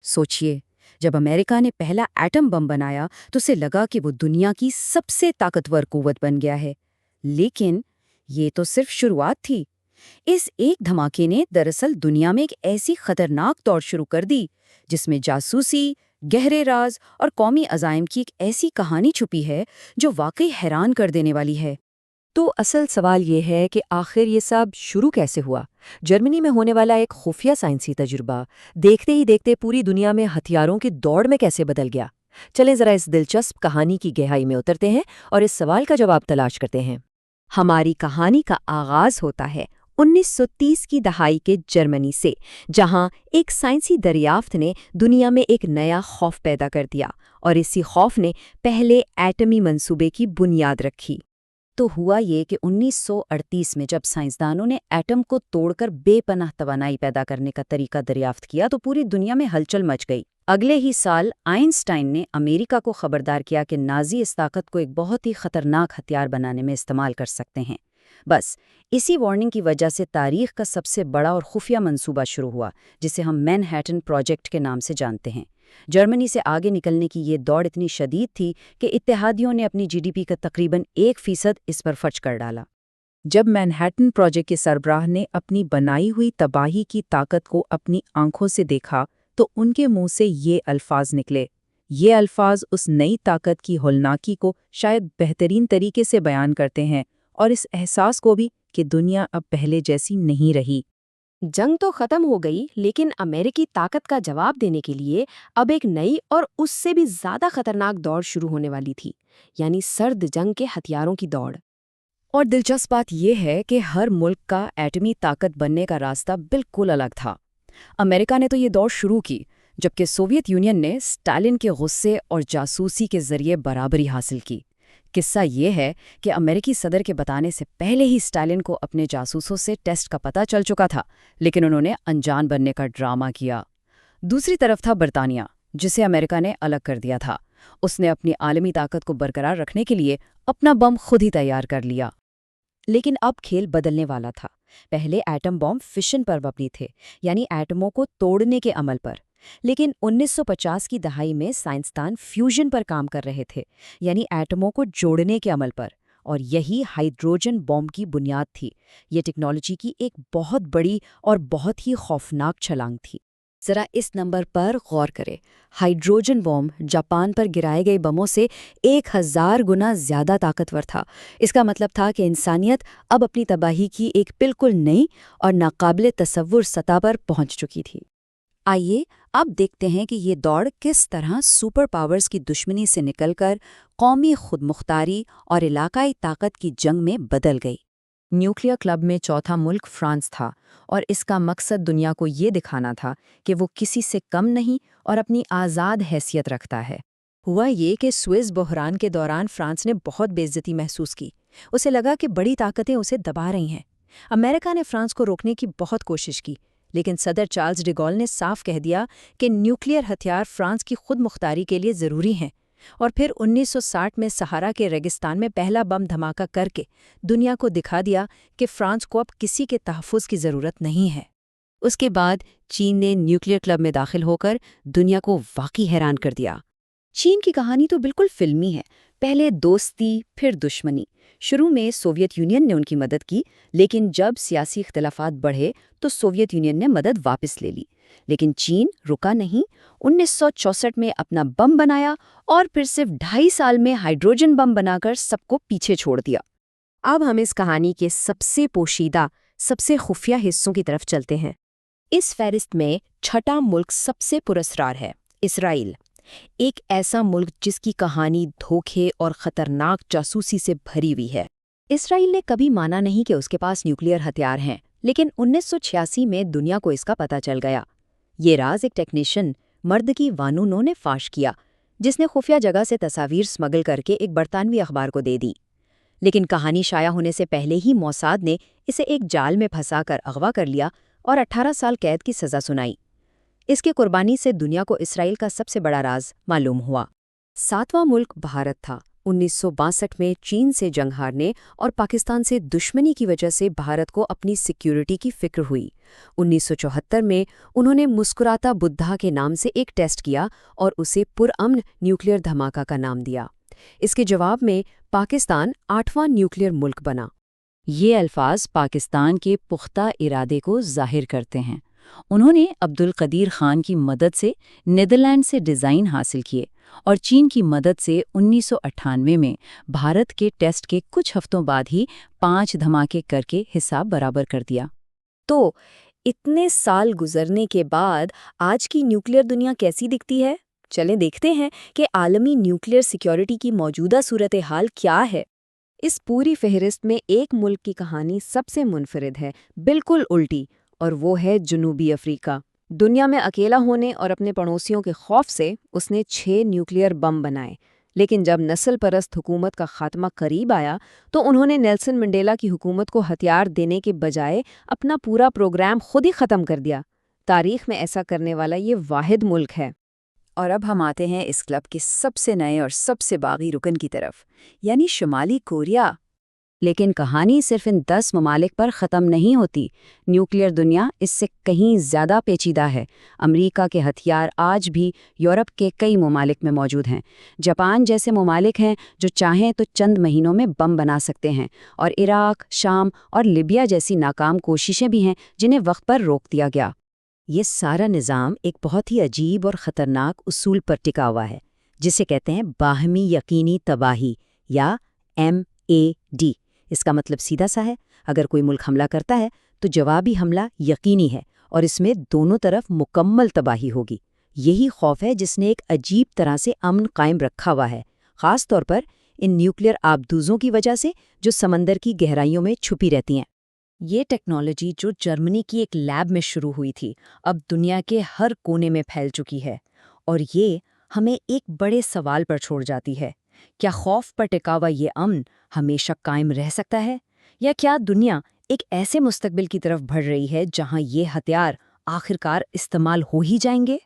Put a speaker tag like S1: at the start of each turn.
S1: سوچئے، جب امریکہ نے پہلا ایٹم بم بنایا تو اسے لگا کہ وہ دنیا کی سب سے طاقتور قوت بن گیا ہے، لیکن یہ تو صرف شروعات تھی۔ اس ایک دھماکے نے دراصل دنیا میں ایک ایسی خطرناک دوڑ شروع کر دی جس میں جاسوسی، گہرے راز اور قومی عزائم کی ایک ایسی کہانی چھپی ہے جو واقعی حیران کر دینے والی ہے۔
S2: تو اصل سوال یہ ہے کہ آخر یہ سب شروع کیسے ہوا؟ جرمنی میں ہونے والا ایک خفیہ سائنسی تجربہ دیکھتے ہی دیکھتے پوری دنیا میں ہتھیاروں کی دوڑ میں کیسے بدل گیا؟ چلیں ذرا اس دلچسپ کہانی کی گہرائی میں اترتے ہیں اور اس سوال کا جواب تلاش کرتے ہیں۔ ہماری کہانی کا آغاز ہوتا ہے 1930 کی دہائی کے جرمنی سے، جہاں ایک سائنسی دریافت نے دنیا میں ایک نیا خوف پیدا کر دیا، اور اسی خوف نے پہلے ایٹمی منصوبے کی بنیاد رکھی۔
S1: تو ہوا یہ کہ 1938 میں جب سائنسدانوں نے ایٹم کو توڑ کر بے پناہ توانائی پیدا کرنے کا طریقہ دریافت کیا تو پوری دنیا میں ہلچل مچ گئی۔ اگلے ہی سال آئنسٹائن نے امریکہ کو خبردار کیا کہ نازی اس طاقت کو ایک بہت ہی خطرناک ہتھیار بنانے میں استعمال کر سکتے ہیں۔ بس اسی وارننگ کی وجہ سے تاریخ کا سب سے بڑا اور خفیہ منصوبہ شروع ہوا، جسے ہم مین ہیٹن پروجیکٹ کے نام سے جانتے ہیں۔ جرمنی سے آگے نکلنے کی یہ دوڑ اتنی شدید تھی کہ اتحادیوں نے اپنی جی ڈی پی کا تقریباً 1% اس پر خرچ کر ڈالا۔
S3: جب مینہٹن پروجیکٹ کے سربراہ نے اپنی بنائی ہوئی تباہی کی طاقت کو اپنی آنکھوں سے دیکھا تو ان کے منہ سے یہ الفاظ نکلے۔ یہ الفاظ اس نئی طاقت کی ہولناکی کو شاید بہترین طریقے سے بیان کرتے ہیں، اور اس احساس کو بھی کہ دنیا اب پہلے جیسی نہیں رہی۔
S2: جنگ تو ختم ہو گئی، لیکن امریکی طاقت کا جواب دینے کے لیے اب ایک نئی اور اس سے بھی زیادہ خطرناک دوڑ شروع ہونے والی تھی، یعنی سرد جنگ کے ہتھیاروں کی دوڑ۔
S1: اور دلچسپ بات یہ ہے کہ ہر ملک کا ایٹمی طاقت بننے کا راستہ بالکل الگ تھا۔ امریکہ نے تو یہ دوڑ شروع کی، جبکہ سوویت یونین نے اسٹالن کے غصے اور جاسوسی کے ذریعے برابری حاصل کی۔ قصہ یہ ہے کہ امریکی صدر کے بتانے سے پہلے ہی اسٹالن کو اپنے جاسوسوں سے ٹیسٹ کا پتہ چل چکا تھا، لیکن انہوں نے انجان بننے کا ڈرامہ کیا۔ دوسری طرف تھا برطانیہ، جسے امریکہ نے الگ کر دیا تھا۔ اس نے اپنی عالمی طاقت کو برقرار رکھنے کے لیے اپنا بم خود ہی تیار کر لیا۔ لیکن اب کھیل بدلنے والا تھا۔ پہلے ایٹم بم فشن پر مبنی تھے، یعنی ایٹموں کو توڑنے کے عمل پر، لیکن 1950 کی دہائی میں سائنسدان فیوژن پر کام کر رہے تھے، یعنی ایٹموں کو جوڑنے کے عمل پر، اور یہی ہائیڈروجن بم کی بنیاد تھی۔ یہ ٹیکنالوجی کی ایک بہت بڑی اور بہت ہی خوفناک چھلانگ تھی۔ ذرا اس نمبر پر غور کریں۔ ہائیڈروجن بم جاپان پر گرائے گئے بموں سے 1000 گنا زیادہ طاقتور تھا۔ اس کا مطلب تھا کہ انسانیت اب اپنی تباہی کی ایک بالکل نئی اور ناقابل تصور سطح پر پہنچ چکی تھی۔ آئیے اب دیکھتے ہیں کہ یہ دوڑ کس طرح سپر پاورز کی دشمنی سے نکل کر قومی خود مختاری اور علاقائی طاقت کی جنگ میں بدل گئی۔
S3: نیوکلیئر کلب میں چوتھا ملک فرانس تھا، اور اس کا مقصد دنیا کو یہ دکھانا تھا کہ وہ کسی سے کم نہیں اور اپنی آزاد حیثیت رکھتا ہے۔
S2: ہوا یہ کہ سوئس بحران کے دوران فرانس نے بہت بے عزتی محسوس کی۔ اسے لگا کہ بڑی طاقتیں اسے دبا رہی ہیں۔ امریکہ نے فرانس کو روکنے کی بہت کوشش کی، لیکن صدر چارلز ڈی گول نے صاف کہہ دیا کہ نیوکلیئر ہتھیار فرانس کی خود مختاری کے لیے ضروری ہیں، اور پھر 1960 میں سہارا کے ریگستان میں پہلا بم دھماکہ کر کے دنیا کو دکھا دیا کہ فرانس کو اب کسی کے تحفظ کی ضرورت نہیں ہے۔
S1: اس کے بعد چین نے نیوکلیئر کلب میں داخل ہو کر دنیا کو واقعی حیران کر دیا۔ چین کی کہانی تو بالکل فلمی ہے، پہلے دوستی پھر دشمنی۔ شروع میں سوویت یونین نے ان کی مدد کی، لیکن جب سیاسی اختلافات بڑھے تو سوویت یونین نے مدد واپس لے لی۔ لیکن چین رکا نہیں۔ 1964 میں اپنا بم بنایا اور پھر صرف 2.5 سال میں ہائیڈروجن بم بنا کر سب کو پیچھے چھوڑ دیا۔
S2: اب ہم اس کہانی کے سب سے پوشیدہ، سب سے خفیہ حصوں کی طرف چلتے ہیں۔ اس فہرست میں چھٹا ملک سب سے پراسرار ہے، اسرائیل۔ ایک ایسا ملک جس کی کہانی دھوکے اور خطرناک جاسوسی سے بھری ہوئی ہے۔ اسرائیل نے کبھی مانا نہیں کہ اس کے پاس نیوکلیئر ہتھیار ہیں، لیکن 1986 میں دنیا کو اس کا پتہ چل گیا۔ یہ راز ایک ٹیکنیشین مرد کی وانونو نے فاش کیا، جس نے خفیہ جگہ سے تصاویر سمگل کر کے ایک برطانوی اخبار کو دے دی۔ لیکن کہانی شائع ہونے سے پہلے ہی موساد نے اسے ایک جال میں پھنسا کر اغوا کر لیا اور 18 سال قید کی سزا سنائی۔ اس کی قربانی سے دنیا کو اسرائیل کا سب سے بڑا راز معلوم ہوا۔ 7واں ملک بھارت تھا، 1962 میں چین سے جنگ ہارنے اور پاکستان سے دشمنی کی وجہ سے بھارت کو اپنی سیکیورٹی کی فکر ہوئی۔ 1974 میں انہوں نے مسکراتا بدھا کے نام سے ایک ٹیسٹ کیا اور اسے پرامن نیوکلیئر دھماکہ کا نام دیا۔ اس کے جواب میں پاکستان 8واں نیوکلیئر ملک بنا۔
S3: یہ الفاظ پاکستان کے پختہ ارادے کو ظاہر کرتے ہیں۔ انہوں نے عبدالقدیر خان کی مدد سے نیدرلینڈ سے ڈیزائن حاصل کیے اور چین کی مدد سے 1998 میں بھارت کے ٹیسٹ کے کچھ ہفتوں بعد ہی 5 دھماکے کر کے حساب برابر کر دیا۔
S2: تو اتنے سال گزرنے کے بعد آج کی نیوکلیئر دنیا کیسی دکھتی ہے؟ چلیں دیکھتے ہیں کہ عالمی نیوکلیئر سیکیورٹی کی موجودہ صورتحال کیا ہے۔ اس پوری فہرست میں ایک ملک کی کہانی سب سے منفرد ہے، بالکل الٹی، اور وہ ہے جنوبی افریقہ۔ دنیا میں اکیلا ہونے اور اپنے پڑوسیوں کے خوف سے اس نے 6 نیوکلیئر بم بنائے، لیکن جب نسل پرست حکومت کا خاتمہ قریب آیا تو انہوں نے نیلسن منڈیلا کی حکومت کو ہتھیار دینے کے بجائے اپنا پورا پروگرام خود ہی ختم کر دیا۔ تاریخ میں ایسا کرنے والا یہ واحد ملک ہے۔
S3: اور اب ہم آتے ہیں اس کلب کے سب سے نئے اور سب سے باغی رکن کی طرف، یعنی شمالی کوریا۔
S1: لیکن کہانی صرف ان 10 ممالک پر ختم نہیں ہوتی۔ نیوکلیئر دنیا اس سے کہیں زیادہ پیچیدہ ہے۔ امریکہ کے ہتھیار آج بھی یورپ کے کئی ممالک میں موجود ہیں۔ جاپان جیسے ممالک ہیں جو چاہیں تو چند مہینوں میں بم بنا سکتے ہیں، اور عراق، شام اور لیبیا جیسی ناکام کوششیں بھی ہیں جنہیں وقت پر روک دیا گیا۔
S2: یہ سارا نظام ایک بہت ہی عجیب اور خطرناک اصول پر ٹکا ہوا ہے، جسے کہتے ہیں باہمی یقینی تباہی یا MAD۔ اس کا مطلب سیدھا سا ہے، اگر کوئی ملک حملہ کرتا ہے تو جوابی حملہ یقینی ہے اور اس میں دونوں طرف مکمل تباہی ہوگی۔ یہی خوف ہے جس نے ایک عجیب طرح سے امن قائم رکھا ہوا ہے، خاص طور پر ان نیوکلیئر آبدوزوں کی وجہ سے جو سمندر کی گہرائیوں میں چھپی رہتی ہیں۔ یہ ٹیکنالوجی جو جرمنی کی ایک لیب میں شروع ہوئی تھی، اب دنیا کے ہر کونے میں پھیل چکی ہے، اور یہ ہمیں ایک بڑے سوال پر چھوڑ جاتی ہے۔ کیا خوف پر ٹکا ہوا یہ امن ہمیشہ قائم رہ سکتا ہے، یا کیا دنیا ایک ایسے مستقبل کی طرف بڑھ رہی ہے جہاں یہ ہتھیار آخرکار استعمال ہو ہی جائیں گے؟